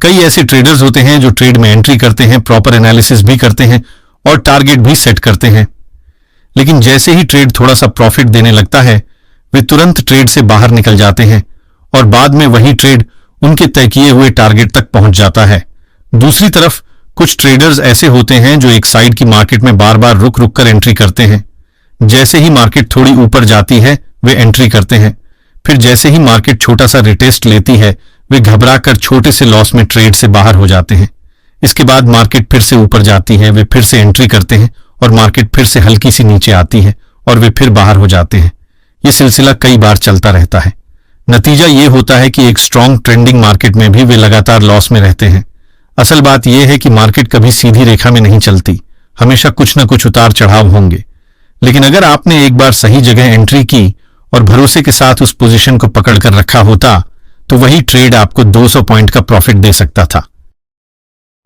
कई ऐसे ट्रेडर्स होते हैं जो ट्रेड में एंट्री करते हैं, प्रॉपर एनालिसिस भी करते हैं और टारगेट भी सेट करते हैं, लेकिन जैसे ही ट्रेड थोड़ा सा प्रॉफिट देने लगता है वे तुरंत ट्रेड से बाहर निकल जाते हैं और बाद में वही ट्रेड उनके तय किए हुए टारगेट तक पहुंच जाता है। दूसरी तरफ कुछ ट्रेडर्स ऐसे होते हैं जो एक साइड की मार्केट में बार बार रुक रुक कर एंट्री करते हैं। जैसे ही मार्केट थोड़ी ऊपर जाती है वे एंट्री करते हैं, फिर जैसे ही मार्केट छोटा सा रिटेस्ट लेती है वे घबराकर छोटे से लॉस में ट्रेड से बाहर हो जाते हैं। इसके बाद मार्केट फिर से ऊपर जाती है, वे फिर से एंट्री करते हैं और मार्केट फिर से हल्की सी नीचे आती है और वे फिर बाहर हो जाते हैं। यह सिलसिला कई बार चलता रहता है। नतीजा ये होता है कि एक स्ट्रांग ट्रेंडिंग मार्केट में भी वे लगातार लॉस में रहते हैं। असल बात यह है कि मार्केट कभी सीधी रेखा में नहीं चलती, हमेशा कुछ न कुछ उतार चढ़ाव होंगे। लेकिन अगर आपने एक बार सही जगह एंट्री की और भरोसे के साथ उस पोजीशन को पकड़ कर रखा होता तो वही ट्रेड आपको 200 पॉइंट का प्रॉफिट दे सकता था।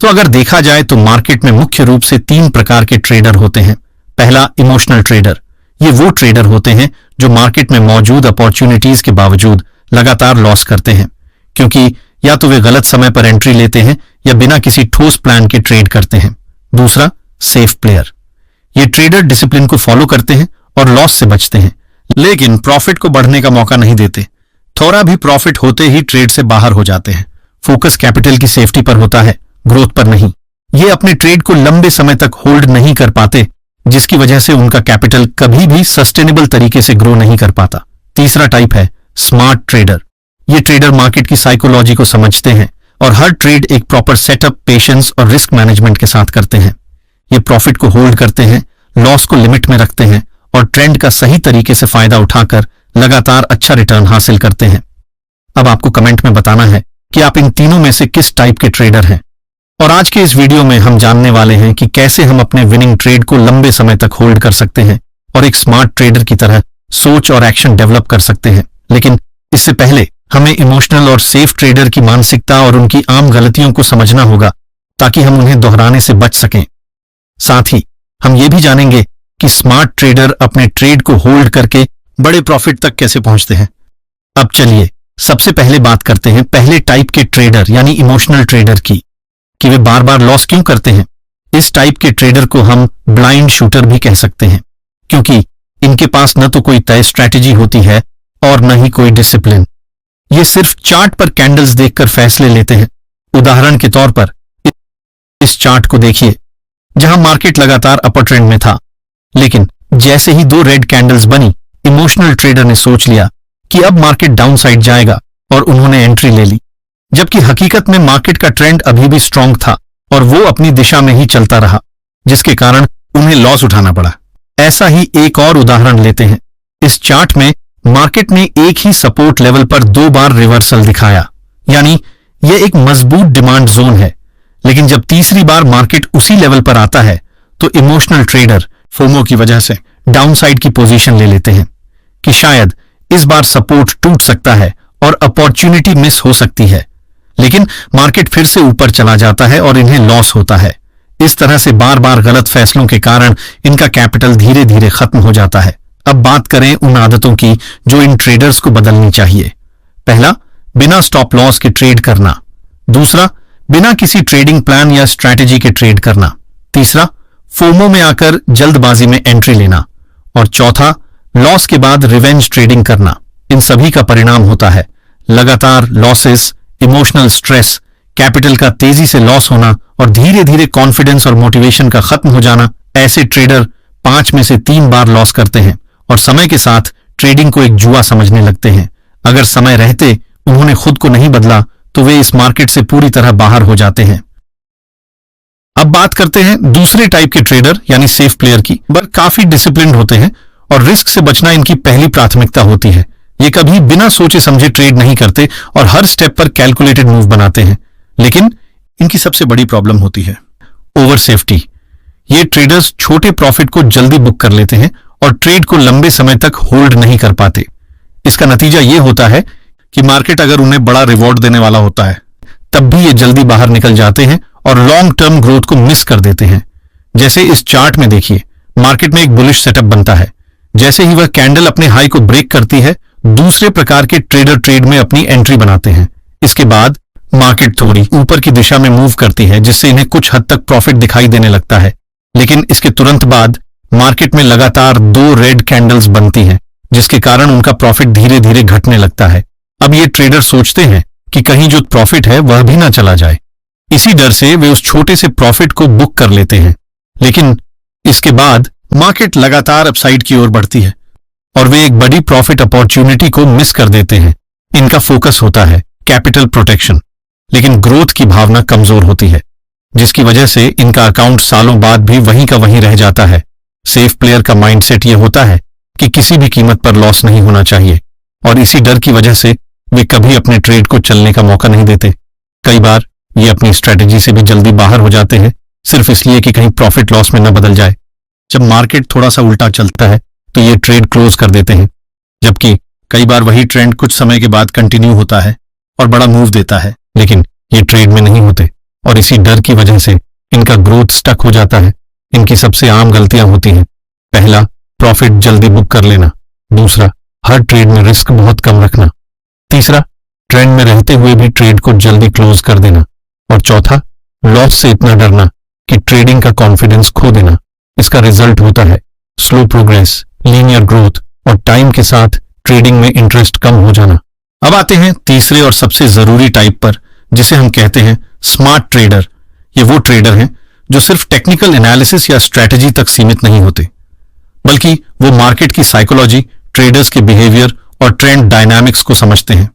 तो अगर देखा जाए तो मार्केट में मुख्य रूप से 3 प्रकार के ट्रेडर होते हैं। पहला, इमोशनल ट्रेडर। ये वो ट्रेडर होते हैं जो मार्केट में मौजूद अपॉर्चुनिटीज के बावजूद लगातार लॉस करते हैं, क्योंकि या तो वे गलत समय पर एंट्री लेते हैं या बिना किसी ठोस प्लान के ट्रेड करते हैं। दूसरा, सेफ प्लेयर। ये ट्रेडर डिसिप्लिन को फॉलो करते हैं और लॉस से बचते हैं, लेकिन प्रॉफिट को बढ़ने का मौका नहीं देते। थोड़ा भी प्रॉफिट होते ही ट्रेड से बाहर हो जाते हैं। फोकस कैपिटल की सेफ्टी पर होता है, ग्रोथ पर नहीं। ये अपने ट्रेड को लंबे समय तक होल्ड नहीं कर पाते, जिसकी वजह से उनका कैपिटल कभी भी सस्टेनेबल तरीके से ग्रो नहीं कर पाता। तीसरा टाइप है स्मार्ट ट्रेडर। ये ट्रेडर मार्केट की साइकोलॉजी को समझते हैं और हर ट्रेड एक प्रॉपर सेटअप, पेशेंस और रिस्क मैनेजमेंट के साथ करते हैं। ये प्रॉफिट को होल्ड करते हैं, लॉस को लिमिट में रखते हैं और ट्रेंड का सही तरीके से फायदा उठाकर लगातार अच्छा रिटर्न हासिल करते हैं। अब आपको कमेंट में बताना है कि आप इन तीनों में से किस टाइप के ट्रेडर हैं। और आज के इस वीडियो में हम जानने वाले हैं कि कैसे हम अपने विनिंग ट्रेड को लंबे समय तक होल्ड कर सकते हैं और एक स्मार्ट ट्रेडर की तरह सोच और एक्शन डेवलप कर सकते हैं। लेकिन इससे पहले हमें इमोशनल और सेफ ट्रेडर की मानसिकता और उनकी आम गलतियों को समझना होगा ताकि हम उन्हें दोहराने से बच सकें। साथ ही हम ये भी जानेंगे कि स्मार्ट ट्रेडर अपने ट्रेड को होल्ड करके बड़े प्रॉफिट तक कैसे पहुंचते हैं। अब चलिए सबसे पहले बात करते हैं पहले टाइप के ट्रेडर यानी इमोशनल ट्रेडर की, कि वे बार बार लॉस क्यों करते हैं। इस टाइप के ट्रेडर को हम ब्लाइंड शूटर भी कह सकते हैं, क्योंकि इनके पास न तो कोई तय स्ट्रैटेजी होती है और न ही कोई डिसिप्लिन। ये सिर्फ चार्ट पर कैंडल्स देखकर फैसले लेते हैं। उदाहरण के तौर पर इस चार्ट को देखिए, जहां मार्केट लगातार अपर ट्रेंड में था, लेकिन जैसे ही 2 रेड कैंडल्स बनी, इमोशनल ट्रेडर ने सोच लिया कि अब मार्केट डाउन साइड जाएगा और उन्होंने एंट्री ले ली, जबकि हकीकत में मार्केट का ट्रेंड अभी भी स्ट्रांग था और वो अपनी दिशा में ही चलता रहा, जिसके कारण उन्हें लॉस उठाना पड़ा। ऐसा ही एक और उदाहरण लेते हैं। इस चार्ट में मार्केट ने एक ही सपोर्ट लेवल पर 2 बार रिवर्सल दिखाया, यानी यह एक मजबूत डिमांड जोन है। लेकिन जब तीसरी बार मार्केट उसी लेवल पर आता है तो इमोशनल ट्रेडर फोमो की वजह से डाउनसाइड की पोजीशन ले लेते हैं कि शायद इस बार सपोर्ट टूट सकता है और अपॉर्चुनिटी मिस हो सकती है। लेकिन मार्केट फिर से ऊपर चला जाता है और इन्हें लॉस होता है। इस तरह से बार बार गलत फैसलों के कारण इनका कैपिटल धीरे धीरे खत्म हो जाता है। अब बात करें उन आदतों की जो इन ट्रेडर्स को बदलनी चाहिए। पहला, बिना स्टॉप लॉस के ट्रेड करना। दूसरा, बिना किसी ट्रेडिंग प्लान या स्ट्रैटेजी के ट्रेड करना। तीसरा, फोमो में आकर जल्दबाजी में एंट्री लेना। और चौथा, लॉस के बाद रिवेंज ट्रेडिंग करना। इन सभी का परिणाम होता है लगातार लॉसेस, इमोशनल स्ट्रेस, कैपिटल का तेजी से लॉस होना और धीरे धीरे कॉन्फिडेंस और मोटिवेशन का खत्म हो जाना। ऐसे ट्रेडर 5 में से 3 बार लॉस करते हैं और समय के साथ ट्रेडिंग को एक जुआ समझने लगते हैं। अगर समय रहते उन्होंने खुद को नहीं बदला तो वे इस मार्केट से पूरी तरह बाहर हो जाते हैं। अब बात करते हैं दूसरे टाइप के ट्रेडर यानी सेफ प्लेयर की। पर काफी डिसिप्लिन्ड होते हैं और रिस्क से बचना इनकी पहली प्राथमिकता होती है। ये कभी बिना सोचे समझे ट्रेड नहीं करते और हर स्टेप पर कैलकुलेटेड मूव बनाते हैं। लेकिन इनकी सबसे बड़ी प्रॉब्लम होती है ओवर सेफ्टी। ये ट्रेडर्स छोटे प्रॉफिट को जल्दी बुक कर लेते हैं और ट्रेड को लंबे समय तक होल्ड नहीं कर पाते। इसका नतीजा ये होता है कि मार्केट अगर उन्हें बड़ा रिवॉर्ड देने वाला होता है तब भी ये जल्दी बाहर निकल जाते हैं और लॉन्ग टर्म ग्रोथ को मिस कर देते हैं। जैसे इस चार्ट में देखिए, मार्केट में एक बुलिश सेटअप बनता है। जैसे ही वह कैंडल अपने हाई को ब्रेक करती है, दूसरे प्रकार के ट्रेडर ट्रेड में अपनी एंट्री बनाते हैं। इसके बाद मार्केट थोड़ी ऊपर की दिशा में मूव करती है जिससे इन्हें कुछ हद तक प्रॉफिट दिखाई देने लगता है, लेकिन इसके तुरंत बाद मार्केट में लगातार 2 रेड कैंडल्स बनती हैं जिसके कारण उनका प्रॉफिट धीरे धीरे घटने लगता है। अब ये ट्रेडर सोचते हैं कि कहीं जो प्रॉफिट है वह भी ना चला जाए। इसी डर से वे उस छोटे से प्रॉफिट को बुक कर लेते हैं, लेकिन इसके बाद मार्केट लगातार अपसाइड की ओर बढ़ती है और वे एक बड़ी प्रॉफिट अपॉर्चुनिटी को मिस कर देते हैं। इनका फोकस होता है कैपिटल प्रोटेक्शन, लेकिन ग्रोथ की भावना कमजोर होती है जिसकी वजह से इनका अकाउंट सालों बाद भी वहीं का वहीं रह जाता है। सेफ प्लेयर का माइंडसेट यह होता है कि किसी भी कीमत पर लॉस नहीं होना चाहिए और इसी डर की वजह से वे कभी अपने ट्रेड को चलने का मौका नहीं देते। कई बार ये अपनी स्ट्रेटेजी से भी जल्दी बाहर हो जाते हैं सिर्फ इसलिए कि कहीं प्रॉफिट लॉस में न बदल जाए। जब मार्केट थोड़ा सा उल्टा चलता है तो ये ट्रेड क्लोज कर देते हैं, जबकि कई बार वही ट्रेंड कुछ समय के बाद कंटिन्यू होता है और बड़ा मूव देता है, लेकिन ये ट्रेड में नहीं होते और इसी डर की वजह से इनका ग्रोथ स्टक हो जाता है। इनकी सबसे आम गलतियां होती हैं। पहला, प्रॉफिट जल्दी बुक कर लेना। दूसरा, हर ट्रेड में रिस्क बहुत कम रखना। तीसरा, ट्रेंड में रहते हुए भी ट्रेड को जल्दी क्लोज कर देना। और चौथा, लॉस से इतना डरना कि ट्रेडिंग का कॉन्फिडेंस खो देना। इसका रिजल्ट होता है स्लो प्रोग्रेस, लीनियर ग्रोथ और टाइम के साथ ट्रेडिंग में इंटरेस्ट कम हो जाना। अब आते हैं तीसरे और सबसे जरूरी टाइप पर, जिसे हम कहते हैं स्मार्ट ट्रेडर। ये वो ट्रेडर हैं जो सिर्फ टेक्निकल एनालिसिस या स्ट्रैटेजी तक सीमित नहीं होते, बल्कि वो मार्केट की साइकोलॉजी, ट्रेडर्स के बिहेवियर और ट्रेंड डायनामिक्स को समझते हैं।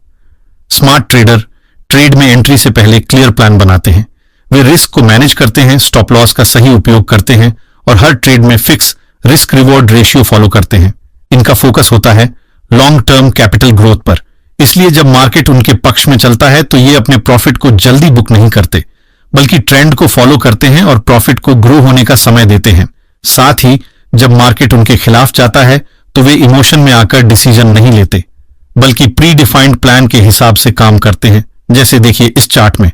स्मार्ट ट्रेडर ट्रेड में एंट्री से पहले क्लियर प्लान बनाते हैं। वे रिस्क को मैनेज करते हैं, स्टॉप लॉस का सही उपयोग करते हैं और हर ट्रेड में fix risk reward ratio follow करते हैं। इनका फोकस होता है लॉन्ग टर्म कैपिटल ग्रोथ पर, इसलिए जब मार्केट उनके पक्ष में चलता है तो ये अपने प्रॉफिट को जल्दी बुक नहीं करते, बल्कि ट्रेंड को फॉलो करते हैं और प्रॉफिट को ग्रो होने का समय देते हैं। साथ ही जब मार्केट उनके खिलाफ जाता है तो वे इमोशन में आकर डिसीजन नहीं लेते, बल्कि प्री डिफाइंड प्लान के हिसाब से काम करते हैं। जैसे देखिए इस चार्ट में,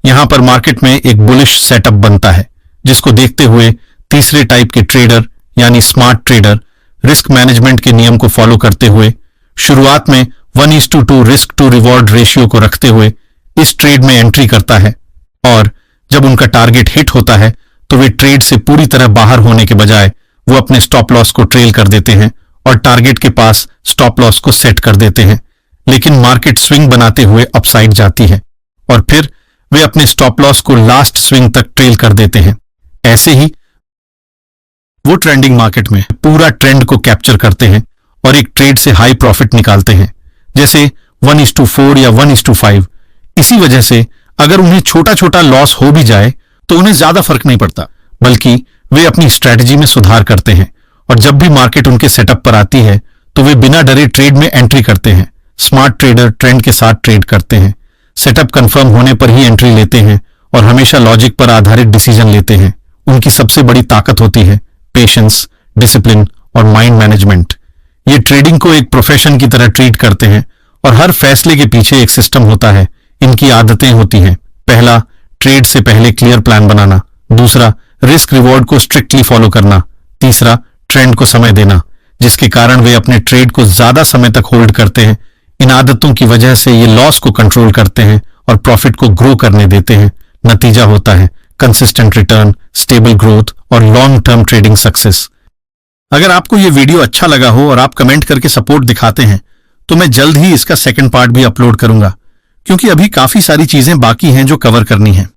यहां पर मार्केट में एक बुलिश सेटअप बनता है, जिसको देखते हुए तीसरे टाइप के ट्रेडर यानी स्मार्ट ट्रेडर रिस्क मैनेजमेंट के नियम को फॉलो करते हुए शुरुआत में 1:2 रिस्क टू रिवॉर्ड रेशियो को रखते हुए इस ट्रेड में एंट्री करता है और जब उनका टारगेट हिट होता है तो वे ट्रेड से पूरी तरह बाहर होने के बजाय वो अपने स्टॉप लॉस को ट्रेल कर देते हैं और टारगेट के पास स्टॉप लॉस को सेट कर देते हैं। लेकिन मार्केट स्विंग बनाते हुए अपसाइड जाती है और फिर वे अपने स्टॉप लॉस को लास्ट स्विंग तक ट्रेल कर देते हैं। ऐसे ही वो ट्रेंडिंग मार्केट में पूरा ट्रेंड को कैप्चर करते हैं और एक ट्रेड से हाई प्रॉफिट निकालते हैं, जैसे 1:4 या 1:5। इसी वजह से अगर उन्हें छोटा छोटा लॉस हो भी जाए तो उन्हें ज्यादा फर्क नहीं पड़ता, बल्कि वे अपनी स्ट्रैटेजी में सुधार करते हैं और जब भी मार्केट उनके सेटअप पर आती है तो वे बिना डरे ट्रेड में एंट्री करते हैं। स्मार्ट ट्रेडर ट्रेंड के साथ ट्रेड करते हैं, सेटअप कंफर्म होने पर ही एंट्री लेते हैं और हमेशा लॉजिक पर आधारित डिसीजन लेते हैं। उनकी सबसे बड़ी ताकत होती है पेशेंस, डिसिप्लिन और माइंड मैनेजमेंट। ये ट्रेडिंग को एक प्रोफेशन की तरह ट्रीट करते हैं और हर फैसले के पीछे एक सिस्टम होता है। इनकी आदतें होती हैं, पहला, ट्रेड से पहले क्लियर प्लान बनाना। दूसरा, रिस्क रिवॉर्ड को स्ट्रिक्टली फॉलो करना। तीसरा, ट्रेंड को समय देना, जिसके कारण वे अपने ट्रेड को ज्यादा समय तक होल्ड करते हैं। इन आदतों की वजह से ये लॉस को कंट्रोल करते हैं और प्रॉफिट को ग्रो करने देते हैं। नतीजा होता है कंसिस्टेंट रिटर्न, स्टेबल ग्रोथ और लॉन्ग टर्म ट्रेडिंग सक्सेस। अगर आपको ये वीडियो अच्छा लगा हो और आप कमेंट करके सपोर्ट दिखाते हैं तो मैं जल्द ही इसका सेकंड पार्ट भी अपलोड करूंगा, क्योंकि अभी काफी सारी चीजें बाकी हैं जो कवर करनी है।